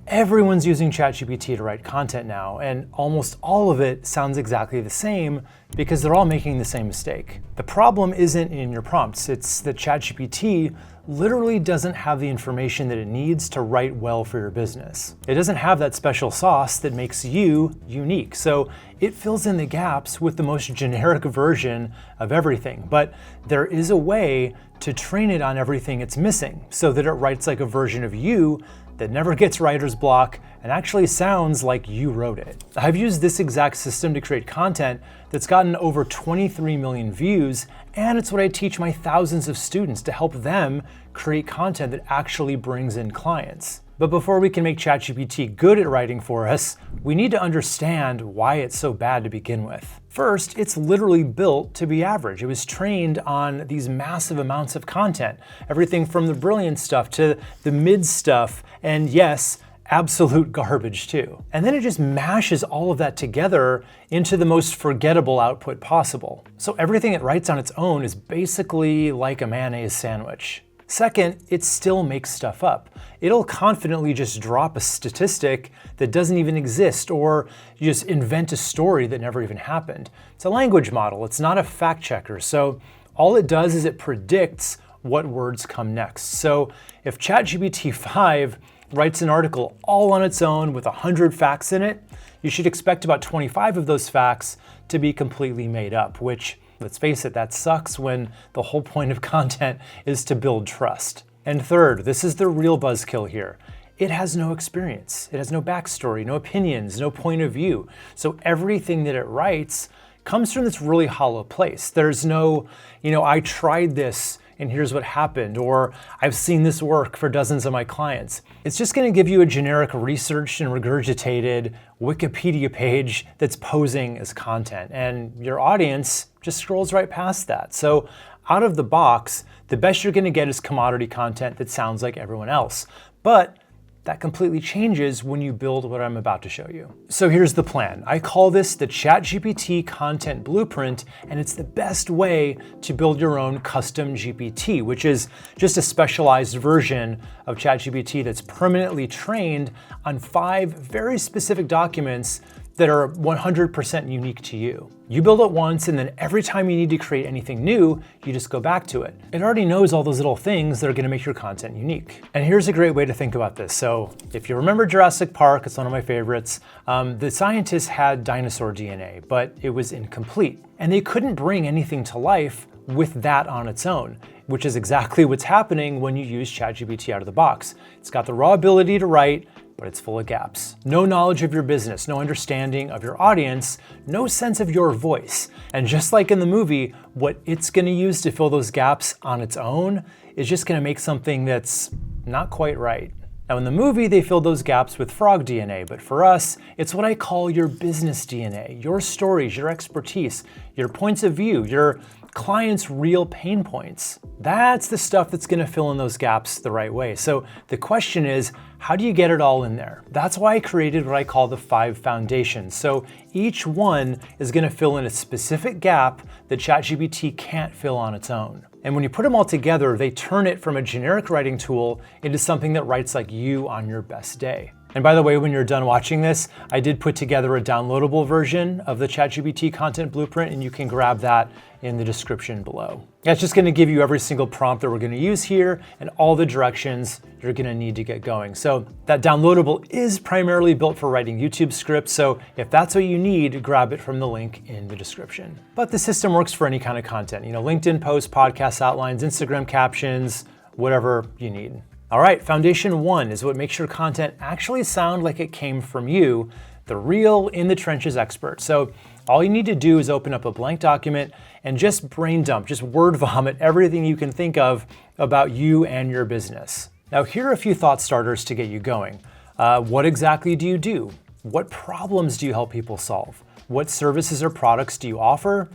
Everyone's using ChatGPT to write content now, and almost all of it sounds exactly the same because they're all making the same mistake. The problem isn't in your prompts, it's that ChatGPT literally doesn't have the information that it needs to write well for your business. It doesn't have that special sauce that makes you unique, so it fills in the gaps with the most generic version of everything. But there is a way to train it on everything it's missing so that it writes like a version of you that never gets writer's block and actually sounds like you wrote it. I've used this exact system to create content that's gotten over 23 million views, and it's what I teach my thousands of students to help them create content that actually brings in clients. But before we can make ChatGPT good at writing for us, we need to understand why it's so bad to begin with. First, it's literally built to be average. It was trained on these massive amounts of content, everything from the brilliant stuff to the mid stuff, and yes, absolute garbage too. And then it just mashes all of that together into the most forgettable output possible. So everything it writes on its own is basically like a mayonnaise sandwich. Second, it still makes stuff up. It'll confidently just drop a statistic that doesn't even exist, or just invent a story that never even happened. It's a language model, it's not a fact checker, so all it does is it predicts what words come next. So if ChatGPT 5 writes an article all on its own with 100 facts in it, you should expect about 25 of those facts to be completely made up, which, let's face it, that sucks when the whole point of content is to build trust. And third, this is the real buzzkill here. It has no experience. It has no backstory, no opinions, no point of view. So everything that it writes comes from this really hollow place. There's no, I tried this and here's what happened, or I've seen this work for dozens of my clients. It's just gonna give you a generic researched and regurgitated Wikipedia page that's posing as content, and your audience just scrolls right past that. So out of the box, the best you're gonna get is commodity content that sounds like everyone else. But that completely changes when you build what I'm about to show you. So here's the plan. I call this the ChatGPT Content Blueprint, and it's the best way to build your own custom GPT, which is just a specialized version of ChatGPT that's permanently trained on 5 very specific documents that are 100% unique to you. You build it once, and then every time you need to create anything new, you just go back to it. It already knows all those little things that are gonna make your content unique. And here's a great way to think about this. So if you remember Jurassic Park, it's one of my favorites, the scientists had dinosaur DNA, but it was incomplete. And they couldn't bring anything to life with that on its own, which is exactly what's happening when you use ChatGPT out of the box. It's got the raw ability to write, but it's full of gaps. No knowledge of your business, no understanding of your audience, no sense of your voice. And just like in the movie, what it's gonna use to fill those gaps on its own is just gonna make something that's not quite right. Now in the movie, they filled those gaps with frog DNA, but for us, it's what I call your business DNA, your stories, your expertise, your points of view, your clients' real pain points. That's the stuff that's gonna fill in those gaps the right way. So the question is, how do you get it all in there? That's why I created what I call the 5 foundations. So each one is gonna fill in a specific gap that ChatGPT can't fill on its own. And when you put them all together, they turn it from a generic writing tool into something that writes like you on your best day. And by the way, when you're done watching this, I did put together a downloadable version of the ChatGPT Content Blueprint, and you can grab that in the description below. That's just gonna give you every single prompt that we're gonna use here and all the directions you're gonna need to get going. So that downloadable is primarily built for writing YouTube scripts, so if that's what you need, grab it from the link in the description. But the system works for any kind of content, LinkedIn posts, podcast outlines, Instagram captions, whatever you need. All right, foundation 1 is what makes your content actually sound like it came from you, the real in the trenches expert. So all you need to do is open up a blank document and just brain dump, just word vomit everything you can think of about you and your business. Now here are a few thought starters to get you going. What exactly do you do? What problems do you help people solve? What services or products do you offer?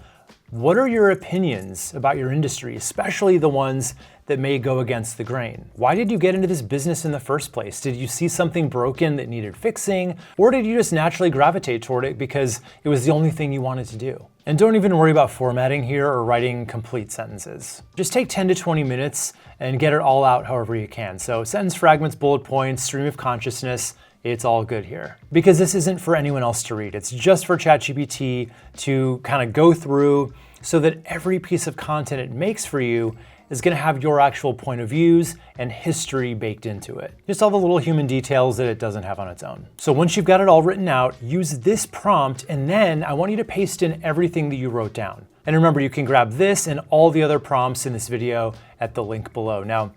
What are your opinions about your industry, especially the ones that may go against the grain? Why did you get into this business in the first place? Did you see something broken that needed fixing? Or did you just naturally gravitate toward it because it was the only thing you wanted to do? And don't even worry about formatting here or writing complete sentences. Just take 10 to 20 minutes and get it all out however you can. So sentence fragments, bullet points, stream of consciousness, it's all good here. Because this isn't for anyone else to read. It's just for ChatGPT to kind of go through so that every piece of content it makes for you is going to have your actual point of views and history baked into it. Just all the little human details that it doesn't have on its own. So once you've got it all written out, use this prompt, and then I want you to paste in everything that you wrote down. And remember, you can grab this and all the other prompts in this video at the link below. Now,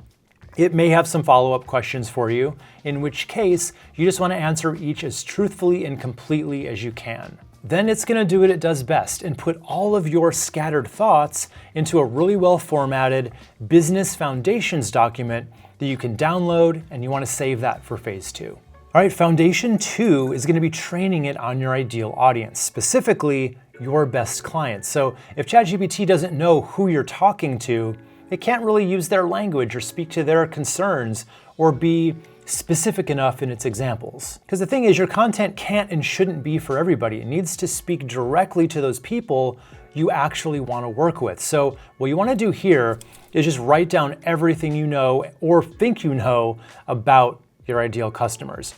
it may have some follow-up questions for you, in which case you just want to answer each as truthfully and completely as you can. Then it's going to do what it does best and put all of your scattered thoughts into a really well-formatted business foundations document that you can download, and you want to save that for phase 2. All right, foundation 2 is going to be training it on your ideal audience, specifically your best clients. So if ChatGPT doesn't know who you're talking to, it can't really use their language or speak to their concerns or be specific enough in its examples. Because the thing is, your content can't and shouldn't be for everybody. It needs to speak directly to those people you actually want to work with. So what you want to do here is just write down everything you know or think you know about your ideal customers.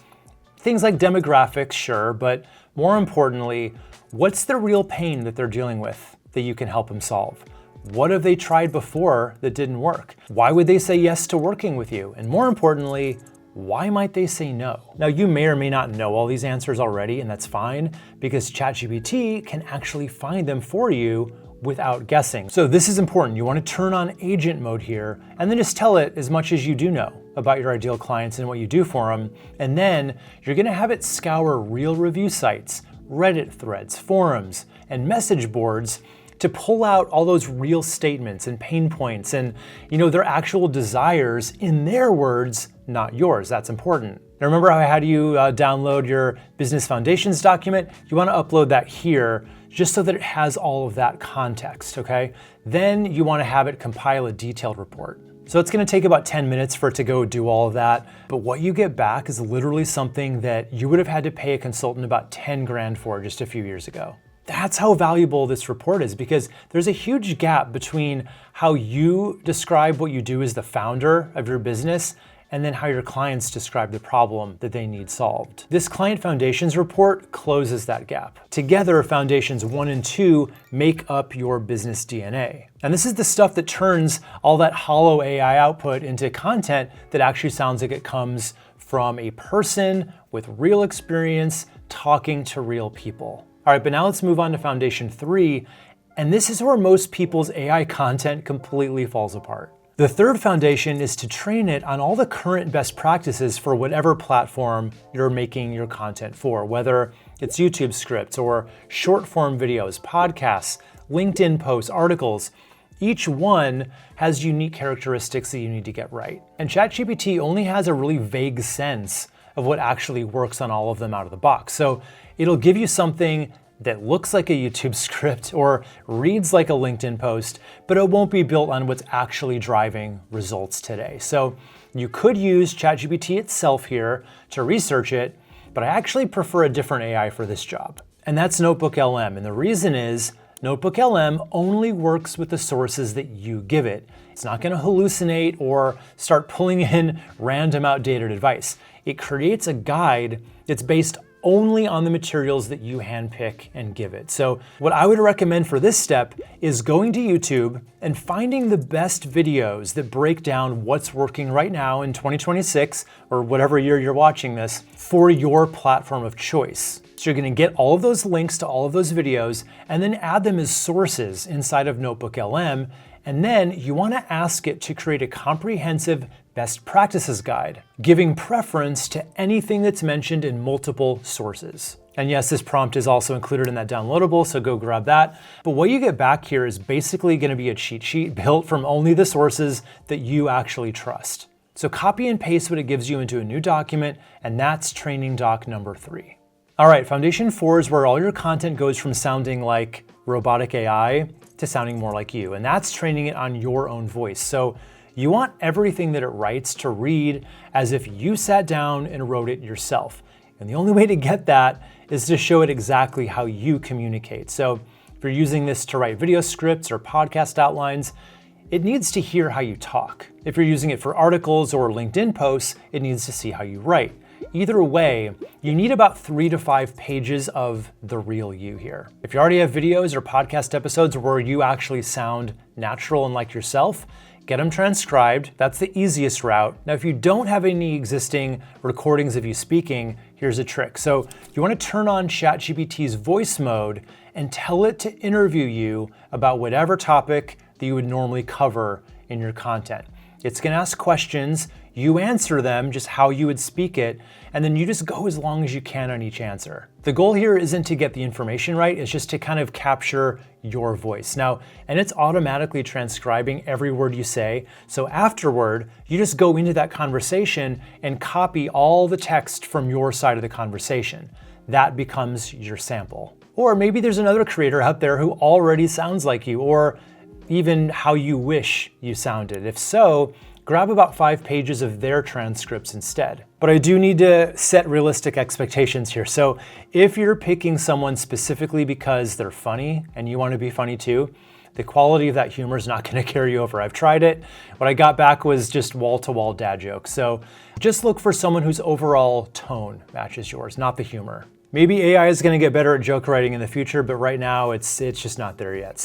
Things like demographics, sure, but more importantly, what's the real pain that they're dealing with that you can help them solve? What have they tried before that didn't work? Why would they say yes to working with you? And more importantly, why might they say no? Now, you may or may not know all these answers already, and that's fine, because ChatGPT can actually find them for you without guessing. So this is important. You want to turn on agent mode here, and then just tell it as much as you do know about your ideal clients and what you do for them. And then you're going to have it scour real review sites, Reddit threads, forums, and message boards to pull out all those real statements and pain points and, their actual desires in their words, not yours. That's important. Now remember how I had you download your business foundations document? You want to upload that here just so that it has all of that context, okay? Then you want to have it compile a detailed report. So it's going to take about 10 minutes for it to go do all of that. But what you get back is literally something that you would have had to pay a consultant about 10 grand for just a few years ago. That's how valuable this report is, because there's a huge gap between how you describe what you do as the founder of your business and then how your clients describe the problem that they need solved. This Client Foundations report closes that gap. Together, Foundations 1 and 2 make up your business DNA. And this is the stuff that turns all that hollow AI output into content that actually sounds like it comes from a person with real experience talking to real people. All right, but now let's move on to Foundation 3, and this is where most people's AI content completely falls apart. The third foundation is to train it on all the current best practices for whatever platform you're making your content for, whether it's YouTube scripts or short form videos, podcasts, LinkedIn posts, articles. Each one has unique characteristics that you need to get right. And ChatGPT only has a really vague sense of what actually works on all of them out of the box. So it'll give you something that looks like a YouTube script or reads like a LinkedIn post, but it won't be built on what's actually driving results today. So you could use ChatGPT itself here to research it, but I actually prefer a different AI for this job. And that's Notebook LM. And the reason is Notebook LM only works with the sources that you give it. It's not going to hallucinate or start pulling in random outdated advice. It creates a guide that's based only on the materials that you handpick and give it. So what I would recommend for this step is going to YouTube and finding the best videos that break down what's working right now in 2026 or whatever year you're watching this for your platform of choice. So you're going to get all of those links to all of those videos and then add them as sources inside of Notebook LM. And then you want to ask it to create a comprehensive best practices guide, giving preference to anything that's mentioned in multiple sources. And yes, this prompt is also included in that downloadable, so go grab that. But what you get back here is basically going to be a cheat sheet built from only the sources that you actually trust. So copy and paste what it gives you into a new document, and that's training doc number 3. All right, Foundation 4 is where all your content goes from sounding like robotic AI to sounding more like you, and that's training it on your own voice. So you want everything that it writes to read as if you sat down and wrote it yourself. And the only way to get that is to show it exactly how you communicate. So if you're using this to write video scripts or podcast outlines, it needs to hear how you talk. If you're using it for articles or LinkedIn posts, it needs to see how you write. Either way, you need about 3 to 5 pages of the real you here. If you already have videos or podcast episodes where you actually sound natural and like yourself, get them transcribed. That's the easiest route. Now, if you don't have any existing recordings of you speaking, here's a trick. So you want to turn on ChatGPT's voice mode and tell it to interview you about whatever topic that you would normally cover in your content. It's going to ask questions, you answer them just how you would speak it, and then you just go as long as you can on each answer. The goal here isn't to get the information right, it's just to kind of capture your voice. Now, and it's automatically transcribing every word you say, so afterward, you just go into that conversation and copy all the text from your side of the conversation. That becomes your sample. Or maybe there's another creator out there who already sounds like you, or even how you wish you sounded. If so, grab about 5 pages of their transcripts instead. But I do need to set realistic expectations here. So if you're picking someone specifically because they're funny and you want to be funny too, the quality of that humor is not going to carry over. I've tried it. What I got back was just wall-to-wall dad jokes. So just look for someone whose overall tone matches yours, not the humor. Maybe AI is going to get better at joke writing in the future, but right now it's just not there yet.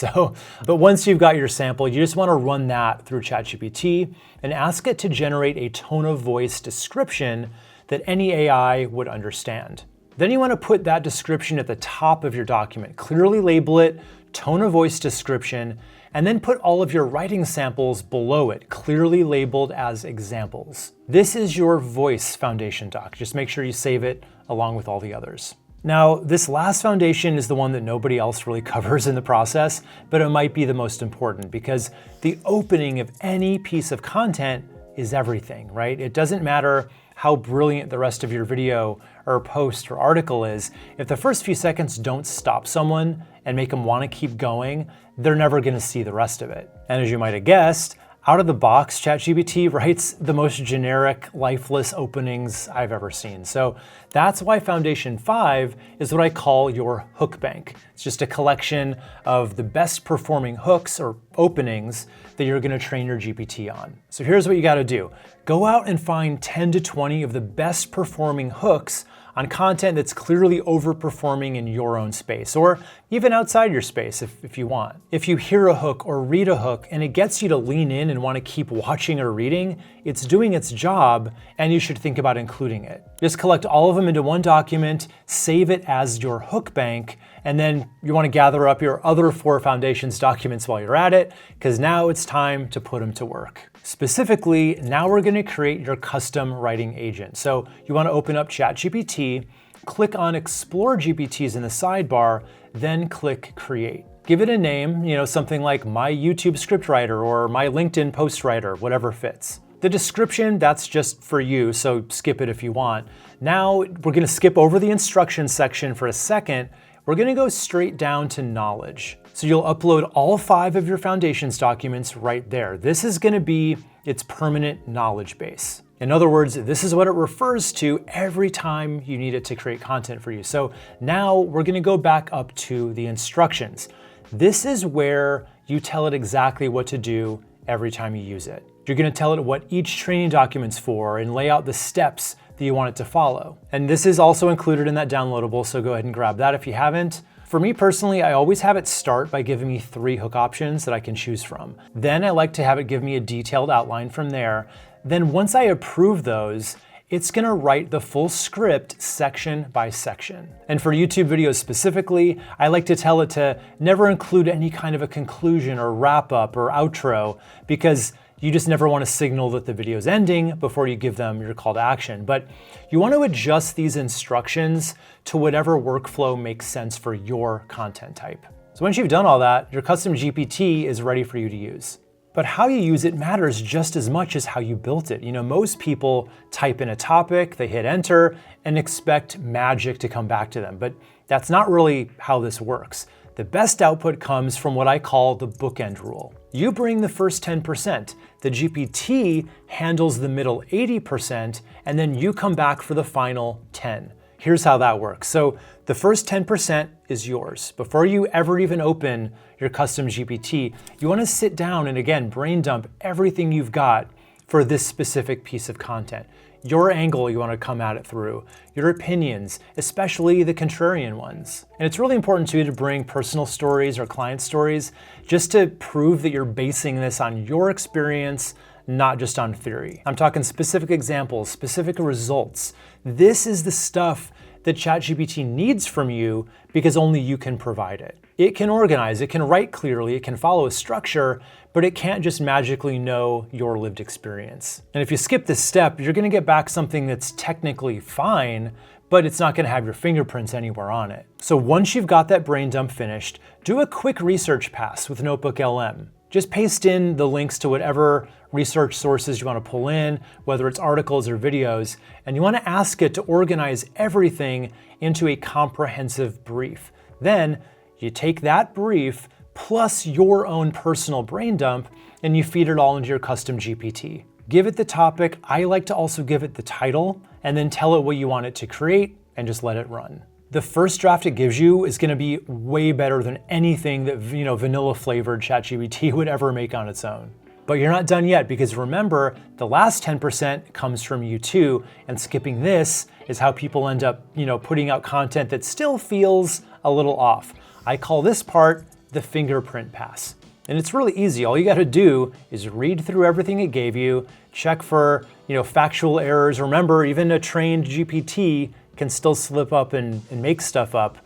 But once you've got your sample, you just want to run that through ChatGPT and ask it to generate a tone of voice description that any AI would understand. Then you want to put that description at the top of your document. Clearly label it, tone of voice description, and then put all of your writing samples below it, clearly labeled as examples. This is your voice foundation doc. Just make sure you save it along with all the others. Now, this last foundation is the one that nobody else really covers in the process, but it might be the most important because the opening of any piece of content is everything, right? It doesn't matter how brilliant the rest of your video or post or article is. If the first few seconds don't stop someone and make them want to keep going, they're never going to see the rest of it. And as you might have guessed, out of the box, ChatGPT writes the most generic, lifeless openings I've ever seen. So that's why Foundation 5 is what I call your hook bank. It's just a collection of the best performing hooks or openings that you're gonna train your GPT on. So here's what you gotta do. Go out and find 10 to 20 of the best performing hooks on content that's clearly overperforming in your own space, or even outside your space if you want. If you hear a hook or read a hook and it gets you to lean in and want to keep watching or reading, it's doing its job and you should think about including it. Just collect all of them into one document, save it as your hook bank, and then you want to gather up your other 4 Foundations documents while you're at it, because now it's time to put them to work. Specifically, now we're going to create your custom writing agent. So you want to open up ChatGPT, click on Explore GPTs in the sidebar, then click Create. Give it a name, something like My YouTube Scriptwriter or My LinkedIn Post Writer, whatever fits. The description, that's just for you, so skip it if you want. Now we're going to skip over the instructions section for a second. We're going to go straight down to knowledge. So you'll upload all 5 of your Foundations documents right there. This is going to be its permanent knowledge base. In other words, this is what it refers to every time you need it to create content for you. So now we're going to go back up to the instructions. This is where you tell it exactly what to do every time you use it. You're going to tell it what each training document's for and lay out the steps that you want it to follow. And this is also included in that downloadable, so go ahead and grab that if you haven't. For me personally, I always have it start by giving me 3 hook options that I can choose from. Then I like to have it give me a detailed outline from there. Then once I approve those, it's gonna write the full script section by section. And for YouTube videos specifically, I like to tell it to never include any kind of a conclusion or wrap up or outro, because you just never want to signal that the video's ending before you give them your call to action. But you want to adjust these instructions to whatever workflow makes sense for your content type. So once you've done all that, your custom GPT is ready for you to use. But how you use it matters just as much as how you built it. Most people type in a topic, they hit enter, and expect magic to come back to them. But that's not really how this works. The best output comes from what I call the bookend rule. You bring the first 10%, the GPT handles the middle 80%, and then you come back for the final 10. Here's how that works. So the first 10% is yours. Before you ever even open your custom GPT, you want to sit down and again, brain dump everything you've got for this specific piece of content. your angle you want to come at it through, your opinions, especially the contrarian ones. And it's really important too to bring personal stories or client stories just to prove that you're basing this on your experience, not just on theory. I'm talking specific examples, specific results. This is the stuff that ChatGPT needs from you because only you can provide it. It can organize, it can write clearly, it can follow a structure, but it can't just magically know your lived experience. And if you skip this step, you're gonna get back something that's technically fine, but it's not gonna have your fingerprints anywhere on it. So once you've got that brain dump finished, do a quick research pass with Notebook LM. Just paste in the links to whatever research sources you want to pull in, whether it's articles or videos, and you want to ask it to organize everything into a comprehensive brief. Then you take that brief plus your own personal brain dump and you feed it all into your Custom GPT. Give it the topic. I like to also give it the title and then tell it what you want it to create and just let it run. The first draft it gives you is going to be way better than anything that vanilla flavored ChatGPT would ever make on its own. But you're not done yet, because remember, the last 10% comes from you too, and skipping this is how people end up putting out content that still feels a little off. I call this part the fingerprint pass. And it's really easy. All you got to do is read through everything it gave you, check for factual errors. Remember, even a trained GPT can still slip up and make stuff up.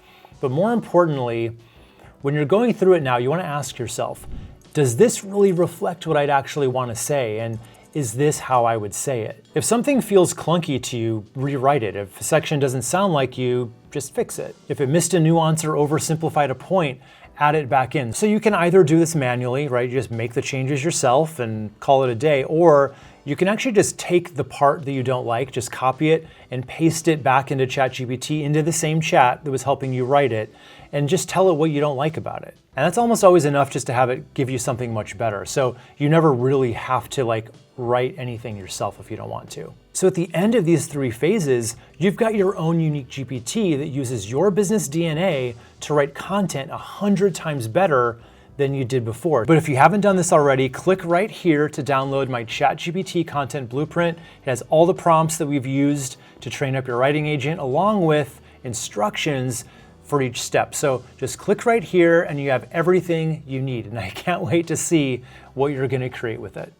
But more importantly, when you're going through it now, you want to ask yourself, does this really reflect what I'd actually want to say? And is this how I would say it? If something feels clunky to you, rewrite it. If a section doesn't sound like you, just fix it. If it missed a nuance or oversimplified a point, add it back in. So you can either do this manually, right? You just make the changes yourself and call it a day, or you can actually just take the part that you don't like, just copy it and paste it back into ChatGPT, into the same chat that was helping you write it, and just tell it what you don't like about it. And that's almost always enough just to have it give you something much better. So you never really have to write anything yourself if you don't want to. So at the end of these 3 phases, you've got your own unique GPT that uses your business DNA to write content 100 times better than you did before. But if you haven't done this already, click right here to download my ChatGPT content blueprint. It has all the prompts that we've used to train up your writing agent, along with instructions for each step. So just click right here and you have everything you need. And I can't wait to see what you're gonna create with it.